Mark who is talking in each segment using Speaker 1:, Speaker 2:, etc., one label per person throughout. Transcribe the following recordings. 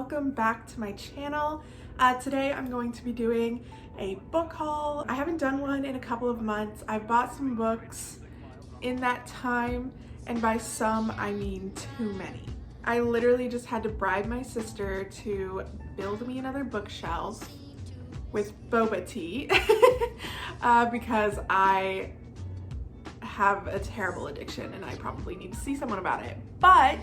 Speaker 1: welcome back to my channel. Today I'm going to be doing a book haul. I haven't done one in a couple of months. I've bought some books in that time, and by some I mean too many. I literally just had to bribe my sister to build me another bookshelf with boba tea because I have a terrible addiction and I probably need to see someone about it. But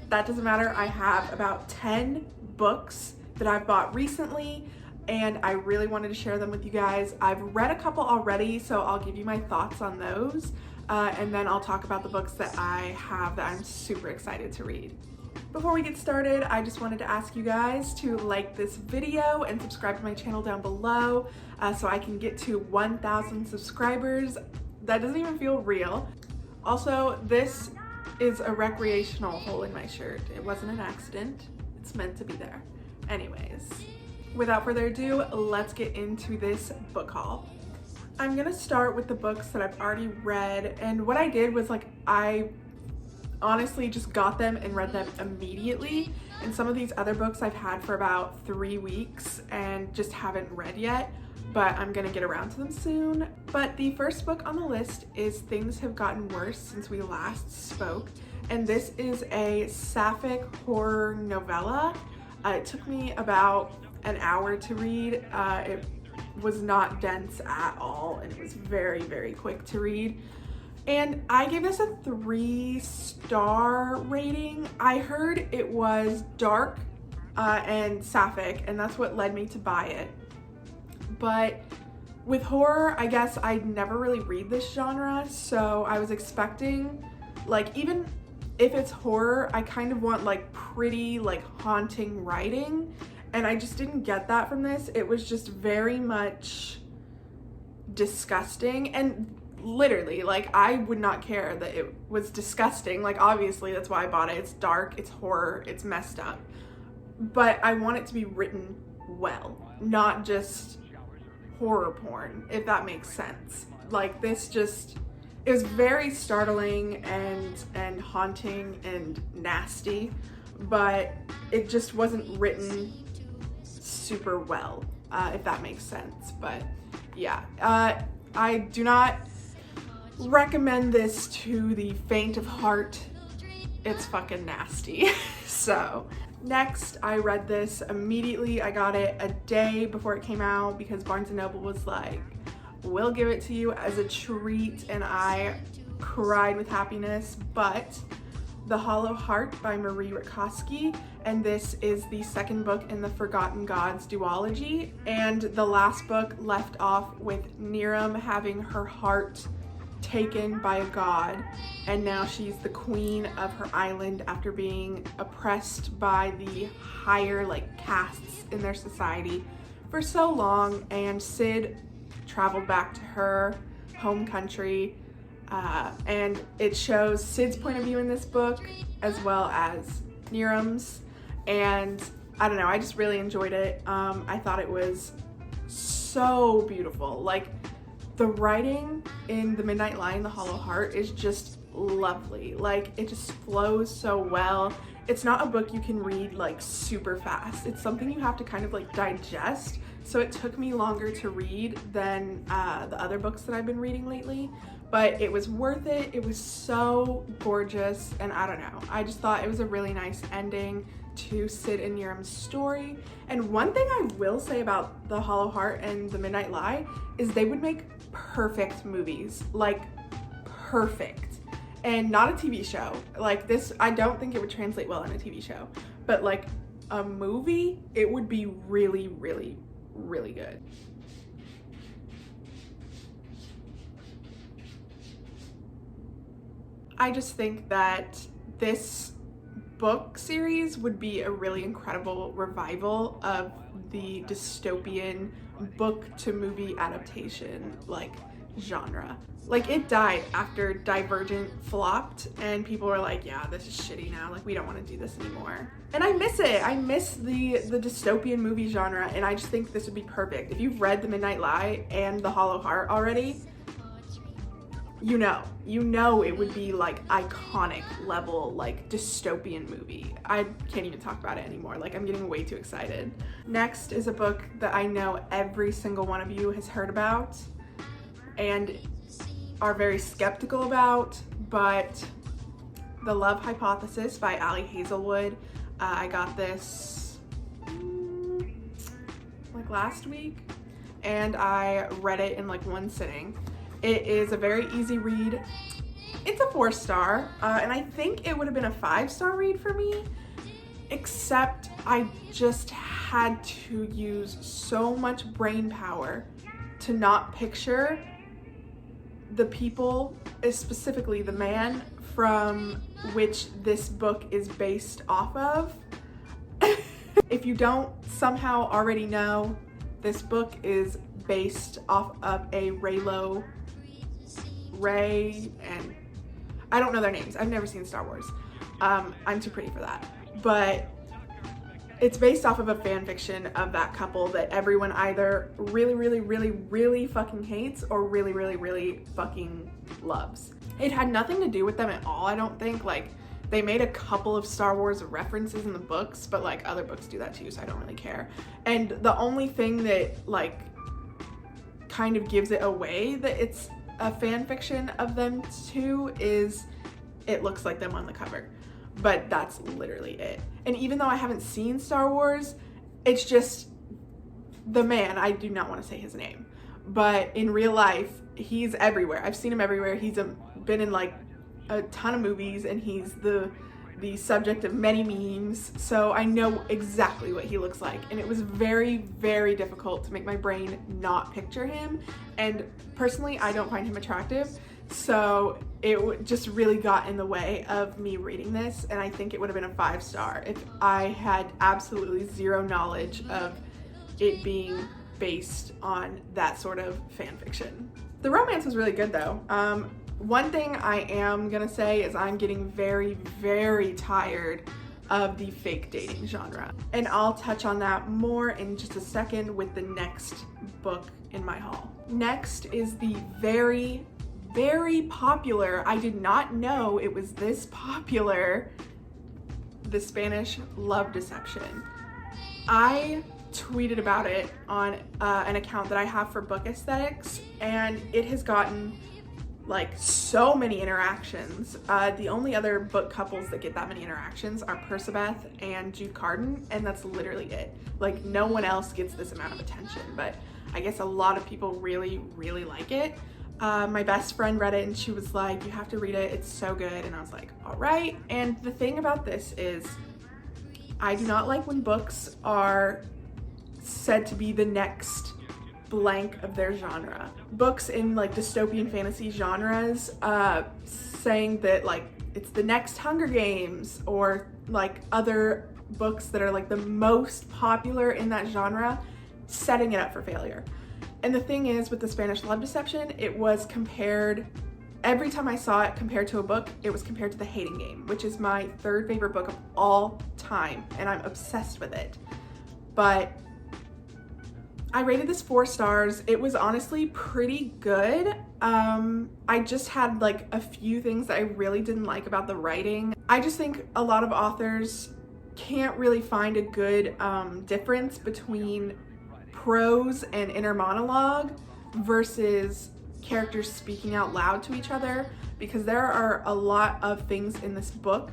Speaker 1: that doesn't matter. I have about 10 books that I've bought recently and I really wanted to share them with you guys. I've read a couple already, so I'll give you my thoughts on those and then I'll talk about the books that I have that I'm super excited to read. Before we get started, I just wanted to ask you guys to like this video and subscribe to my channel down below so I can get to 1,000 subscribers. That doesn't even feel real. Also, this is a recreational hole in my shirt. It wasn't an accident. It's meant to be there. Anyways, without further ado, let's get into this book haul. I'm gonna start with the books that I've already read, and what I did was I honestly just got them and read them immediately, and some of these other books I've had for about 3 weeks and just haven't read yet, but I'm gonna get around to them soon. But the first book on the list is Things Have Gotten Worse Since We Last Spoke, and this is a sapphic horror novella. It took me about an hour to read. It was not dense at all, and it was very, very quick to read. And I gave this a 3-star rating. I heard it was dark and sapphic, and that's what led me to buy it. But with horror, I guess I'd never really read this genre, so I was expecting, even if it's horror, I kind of want pretty, haunting writing, and I just didn't get that from this. It was just very much disgusting, and literally, I would not care that it was disgusting. Obviously, that's why I bought it. It's dark, it's horror, it's messed up. But I want it to be written well, not just horror porn, if that makes sense. It was very startling and haunting and nasty, but it just wasn't written super well, if that makes sense. But yeah, I do not recommend this to the faint of heart. It's fucking nasty. So next, I read this immediately. I got it a day before it came out because Barnes & Noble was like, we'll give it to you as a treat, and I cried with happiness. But The Hollow Heart by Marie Rutkoski, and this is the second book in the Forgotten Gods duology, and the last book left off with Niram having her heart taken by a god, and now she's the queen of her island after being oppressed by the higher castes in their society for so long. And Sid traveled back to her home country, and it shows Sid's point of view in this book as well as Niram's, and I don't know, I just really enjoyed it. I thought it was so beautiful. The writing in The Midnight Lion, The Hollow Heart is just lovely. It just flows so well. It's not a book you can read super fast. It's something you have to kind of digest. So it took me longer to read than the other books that I've been reading lately, but it was worth it. It was so gorgeous, and I don't know. I just thought it was a really nice ending to Sid and Niram's story. And one thing I will say about The Hollow Heart and The Midnight Lie is they would make perfect movies, perfect, and not a TV show. This, I don't think it would translate well in a TV show, but a movie, it would be really, really, really good. I just think that this book series would be a really incredible revival of the dystopian book to movie adaptation genre. It died after Divergent flopped, and people were like, yeah, this is shitty now, we don't want to do this anymore. And I miss it. I miss the dystopian movie genre, and I just think this would be perfect. If you've read The Midnight Lie and The Hollow Heart already, you know it would be like iconic level, like dystopian movie. I can't even talk about it anymore. Like, I'm getting way too excited. Next is a book that I know every single one of you has heard about and are very skeptical about, but The Love Hypothesis by Hazelwood. I got this like last week and I read it in like one sitting. It is a very easy read. It's a 4-star, and I think it would have been a 5-star read for me, except I just had to use so much brain power to not picture the people, specifically the man from which this book is based off of. If you don't somehow already know, this book is based off of a Ray, and I don't know their names. I've never seen Star Wars. I'm too pretty for that. But it's based off of a fan fiction of that couple that everyone either really fucking hates or really fucking loves. It had nothing to do with them at all, I don't think. Like, they made a couple of Star Wars references in the books, but like other books do that too, so I don't really care. And the only thing that like kind of gives it away that it's a fan fiction of them two is it looks like them on the cover, but that's literally it. And even though I haven't seen Star Wars, it's just the man, I do not want to say his name, but in real life he's everywhere. I've seen him everywhere. He's been in like a ton of movies and he's the subject of many memes, so I know exactly what he looks like. And it was very difficult to make my brain not picture him, and personally I don't find him attractive, so it just really got in the way of me reading this, and I think it would have been a 5-star if I had absolutely zero knowledge of it being based on that sort of fan fiction. The romance was really good though. One thing I am gonna say is I'm getting very tired of the fake dating genre. And I'll touch on that more in just a second with the next book in my haul. Next is the very popular, I did not know it was this popular, The Spanish Love Deception. I tweeted about it on an account that I have for book aesthetics, and it has gotten like so many interactions. The only other book couples that get that many interactions are Percabeth and Jude Carden, and that's literally it. Like, no one else gets this amount of attention, but I guess a lot of people really like it. My best friend read it and she was like, you have to read it, it's so good. And I was like, all right. And the thing about this is I do not like when books are said to be the next blank of their genre. Books in like dystopian fantasy genres saying that like it's the next Hunger Games, or like other books that are like the most popular in that genre, setting it up for failure. And the thing is, with The Spanish Love Deception, it was compared, every time I saw it compared to a book, it was compared to The Hating Game, which is my 3rd favorite book of all time, and I'm obsessed with it. But I rated this 4 stars. It was honestly pretty good. I just had like a few things that I really didn't like about the writing. I just think a lot of authors can't really find a good difference between prose and inner monologue versus characters speaking out loud to each other, because there are a lot of things in this book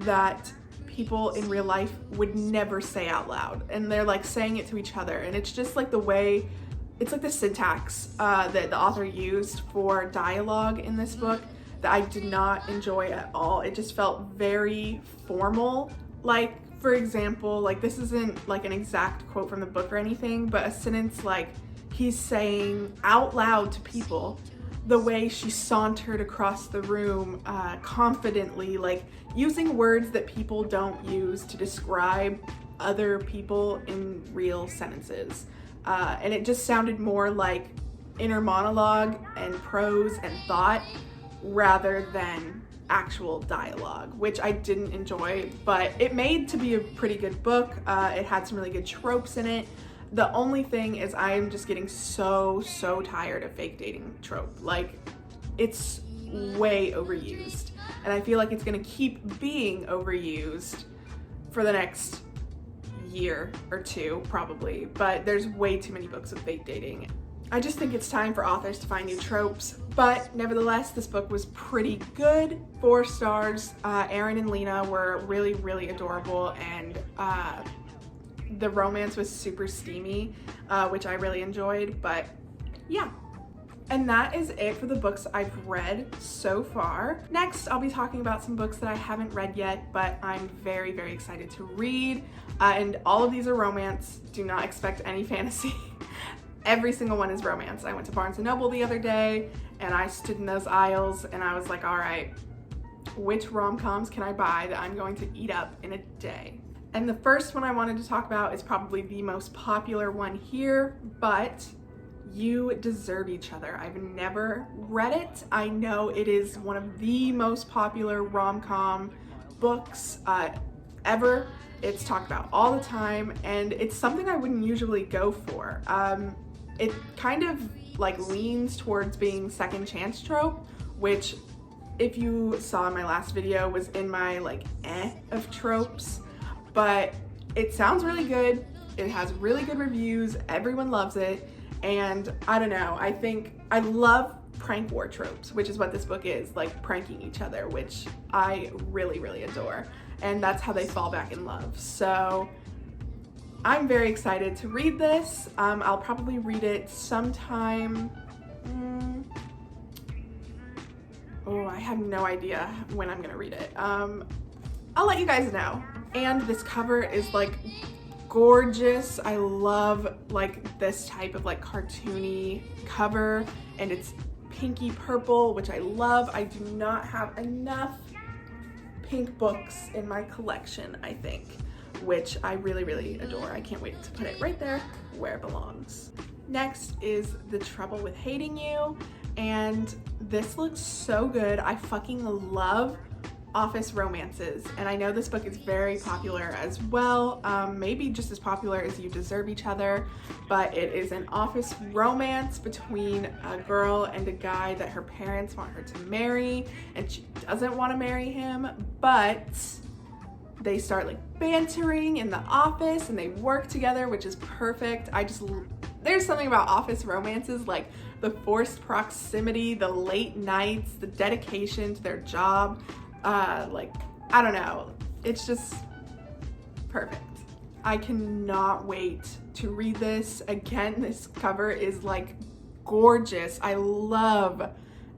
Speaker 1: that people in real life would never say out loud, and they're like saying it to each other, and it's just like the way, it's like the syntax that the author used for dialogue in this book that I did not enjoy at all. It just felt very formal. Like, for example, like, this isn't like an exact quote from the book or anything, but a sentence like he's saying out loud to people, the way she sauntered across the room confidently, like using words that people don't use to describe other people in real sentences. And it just sounded more like inner monologue and prose and thought rather than actual dialogue, which I didn't enjoy, but it made to be a pretty good book. It had some really good tropes in it. The only thing is I am just getting so tired of fake dating trope. Like, it's way overused. And I feel like it's gonna keep being overused for the next year or two, probably, but there's way too many books of fake dating. I just think it's time for authors to find new tropes, but nevertheless, this book was pretty good. 4 stars. Aaron and Lena were really, really adorable, and the romance was super steamy, which I really enjoyed, but yeah. And that is it for the books I've read so far. Next, I'll be talking about some books that I haven't read yet, but I'm very, very excited to read. And all of these are romance. Do not expect any fantasy. Every single one is romance. I went to Barnes & Noble the other day, and I stood in those aisles, and I was like, all right, which rom-coms can I buy that I'm going to eat up in a day? And the first one I wanted to talk about is probably the most popular one here, but You Deserve Each Other. I've never read it. I know it is one of the most popular rom-com books ever. It's talked about all the time, and it's something I wouldn't usually go for. It kind of like leans towards being second chance trope, which if you saw in my last video was in my like of tropes, but it sounds really good. It has really good reviews. Everyone loves it. And I don't know, I think I love prank war tropes, which is what this book is, like pranking each other, which I really, really adore. And that's how they fall back in love. So I'm very excited to read this. I'll probably read it sometime. Oh, I have no idea when I'm gonna read it. I'll let you guys know. And this cover is like gorgeous. I love like this type of like cartoony cover, and it's pinky purple, which I love. I do not have enough pink books in my collection, I think, which I really, really adore. I can't wait to put it right there where it belongs. Next is The Trouble with Hating You, and this looks so good. I fucking love office romances, and I know this book is very popular as well, maybe just as popular as You Deserve Each Other, but it is an office romance between a girl and a guy that her parents want her to marry, and she doesn't want to marry him, but they start like bantering in the office and they work together, which is perfect. There's something about office romances, like the forced proximity, the late nights, the dedication to their job. Like, I don't know, it's just perfect. I cannot wait to read this. Again, this cover is like gorgeous. I love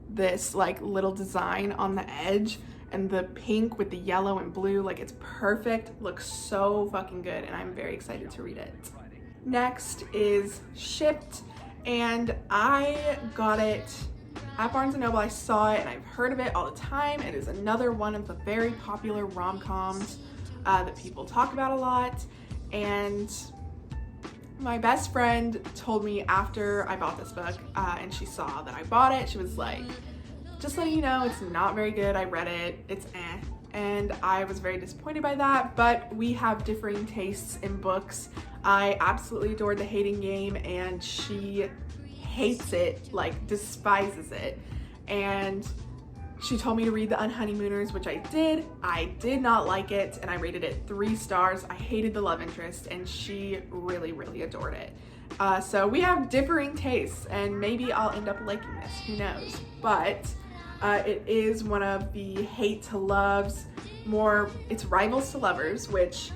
Speaker 1: this like little design on the edge, and the pink with the yellow and blue, like it's perfect. Looks so fucking good, and I'm very excited to read it. Next is Shipt, and I got it at Barnes & Noble. I saw it and I've heard of it all the time. It is another one of the very popular rom-coms that people talk about a lot. And my best friend told me after I bought this book and she saw that I bought it, she was like, just letting you know, it's not very good. I read it, it's eh. And I was very disappointed by that, but we have differing tastes in books. I absolutely adored The Hating Game, and she hates it, like despises it. And she told me to read The Unhoneymooners, which I did. I did not like it, and I rated it 3 stars. I hated the love interest, and she really, really adored it. So we have differing tastes, and maybe I'll end up liking this, who knows. But it is one of the hate to loves, it's rivals to lovers, which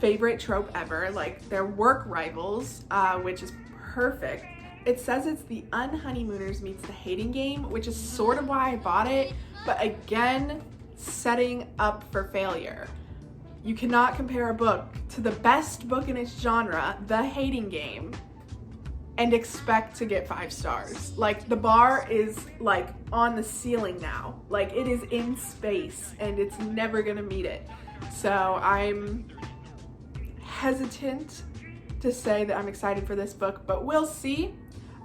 Speaker 1: favorite trope ever. Like, they're work rivals, which is perfect. It says it's The Unhoneymooners meets The Hating Game, which is sort of why I bought it, but again, setting up for failure. You cannot compare a book to the best book in its genre, The Hating Game, and expect to get 5 stars. Like, the bar is like on the ceiling now. Like, it is in space and it's never gonna meet it. So I'm hesitant to say that I'm excited for this book, but we'll see.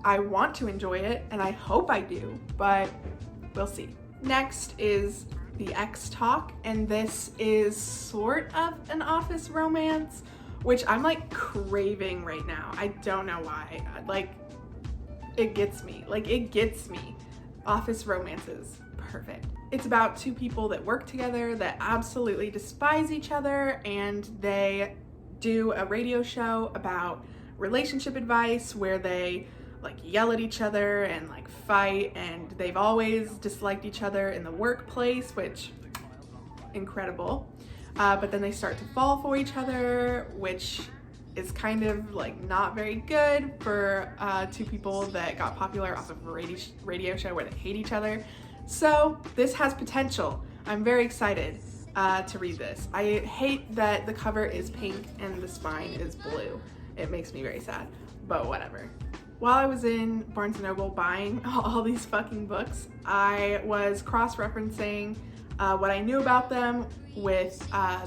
Speaker 1: I want to enjoy it, and I hope I do, but we'll see. Next is The Ex Talk, and this is sort of an office romance, which I'm like craving right now. I don't know why. Like, it gets me. Office romances, perfect. It's about two people that work together that absolutely despise each other, and they do a radio show about relationship advice where they like yell at each other and like fight, and they've always disliked each other in the workplace, which incredible. But then they start to fall for each other, which is kind of like not very good for two people that got popular off of a radio show where they hate each other. So this has potential. I'm very excited to read this. I hate that the cover is pink and the spine is blue. It makes me very sad, but whatever. While I was in Barnes & Noble buying all these fucking books, I was cross-referencing what I knew about them with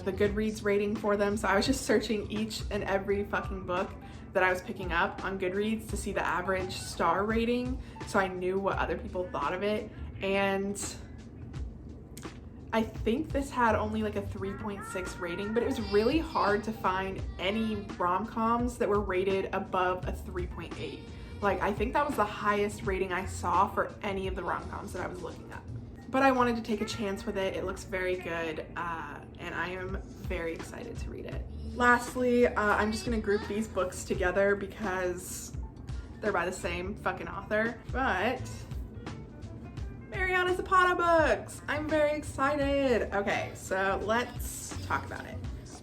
Speaker 1: the Goodreads rating for them. So I was just searching each and every fucking book that I was picking up on Goodreads to see the average star rating, so I knew what other people thought of it. And I think this had only like a 3.6 rating, but it was really hard to find any rom-coms that were rated above a 3.8. Like, I think that was the highest rating I saw for any of the rom-coms that I was looking at. But I wanted to take a chance with it. It looks very good, and I am very excited to read it. Lastly, I'm just gonna group these books together because they're by the same fucking author, but Mariana Zapata books. I'm very excited. Okay, so let's talk about it.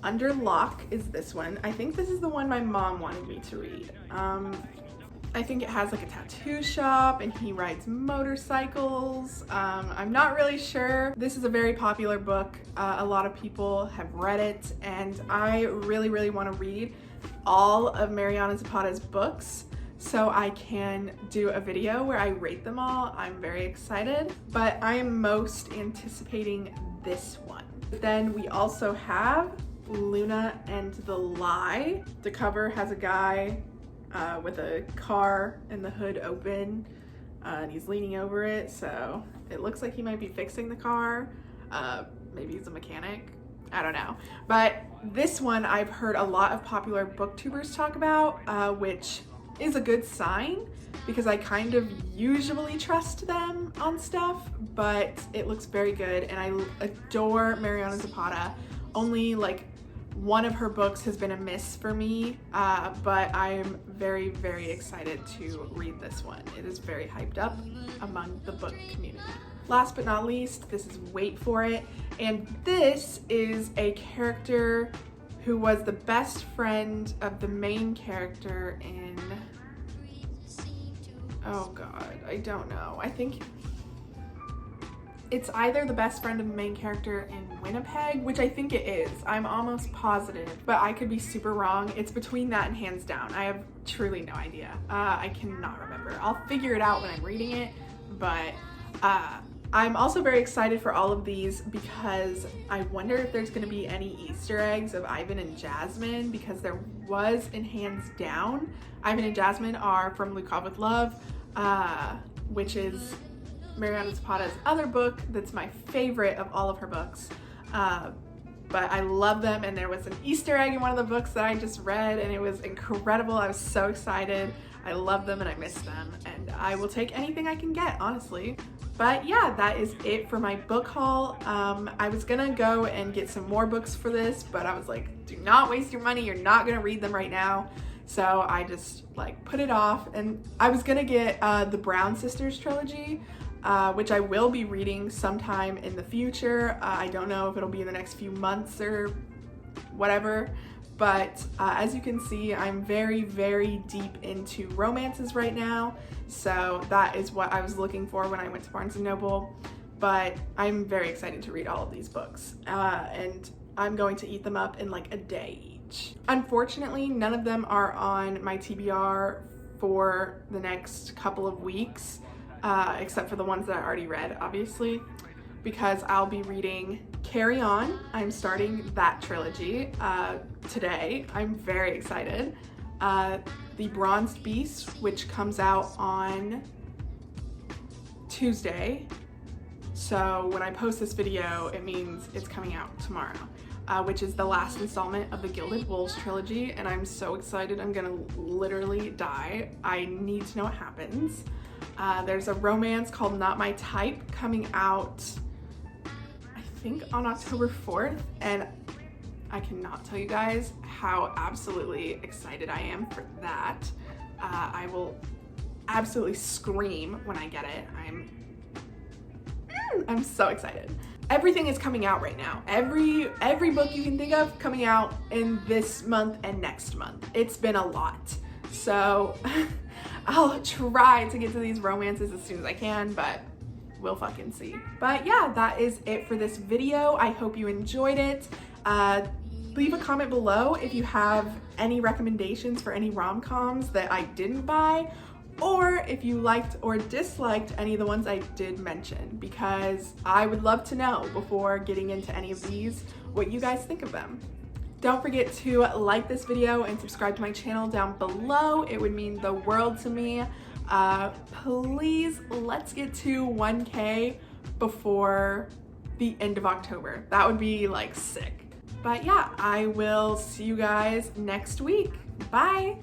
Speaker 1: Under Locke is this one. I think this is the one my mom wanted me to read. I think it has like a tattoo shop and he rides motorcycles. I'm not really sure. This is a very popular book. A lot of people have read it, and I really want to read all of Mariana Zapata's books so I can do a video where I rate them all. I'm very excited, but I am most anticipating this one. Then we also have Luna and the Lie. The cover has a guy with a car and the hood open, and he's leaning over it, so it looks like he might be fixing the car. Maybe he's a mechanic, I don't know. But this one I've heard a lot of popular booktubers talk about, which is a good sign because I kind of usually trust them on stuff, but it looks very good, and I adore Mariana Zapata. Only like one of her books has been a miss for me, but I am very excited to read this one. It is very hyped up among the book community. Last but not least, this is Wait For It, and this is a character who was the best friend of the main character in, oh god, I don't know. I think it's either the best friend of the main character in Winnipeg, which I think it is. I'm almost positive, but I could be super wrong. It's between that and Hands Down. I have truly no idea. I cannot remember. I'll figure it out when I'm reading it, but I'm also very excited for all of these because I wonder if there's going to be any Easter eggs of Ivan and Jasmine, because there was in Hands Down. Ivan and Jasmine are from Locke with Love, which is Mariana Zapata's other book that's my favorite of all of her books. But I love them, and there was an Easter egg in one of the books that I just read, and it was incredible. I was so excited. I love them and I miss them, and I will take anything I can get, honestly. But yeah, that is it for my book haul. I was gonna go and get some more books for this, but I was like, do not waste your money. You're not gonna read them right now. So I just like put it off, and I was gonna get the Brown Sisters trilogy, which I will be reading sometime in the future. I don't know if it'll be in the next few months or whatever, but as you can see, I'm very deep into romances right now, so that is what I was looking for when I went to Barnes & Noble. But I'm very excited to read all of these books, and I'm going to eat them up in like a day each. Unfortunately, none of them are on my TBR for the next couple of weeks, except for the ones that I already read, obviously, because I'll be reading Carry On. I'm starting that trilogy today. I'm very excited. The Bronzed Beast, which comes out on Tuesday. So when I post this video, it means it's coming out tomorrow, which is the last installment of the Gilded Wolves trilogy, and I'm so excited. I'm gonna literally die. I need to know what happens. There's a romance called Not My Type coming out, I think, on October 4th, and I cannot tell you guys how absolutely excited I am for that. I will absolutely scream when I get it. I'm so excited. Everything is coming out right now. Every book you can think of coming out in this month and next month. It's been a lot. So I'll try to get to these romances as soon as I can, but we'll fucking see. But yeah, that is it for this video. I hope you enjoyed it. Leave a comment below if you have any recommendations for any rom-coms that I didn't buy, or if you liked or disliked any of the ones I did mention, because I would love to know before getting into any of these what you guys think of them. Don't forget to like this video and subscribe to my channel down below. It would mean the world to me. Please, let's get to 1K before the end of October. That would be like sick. But yeah, I will see you guys next week. Bye.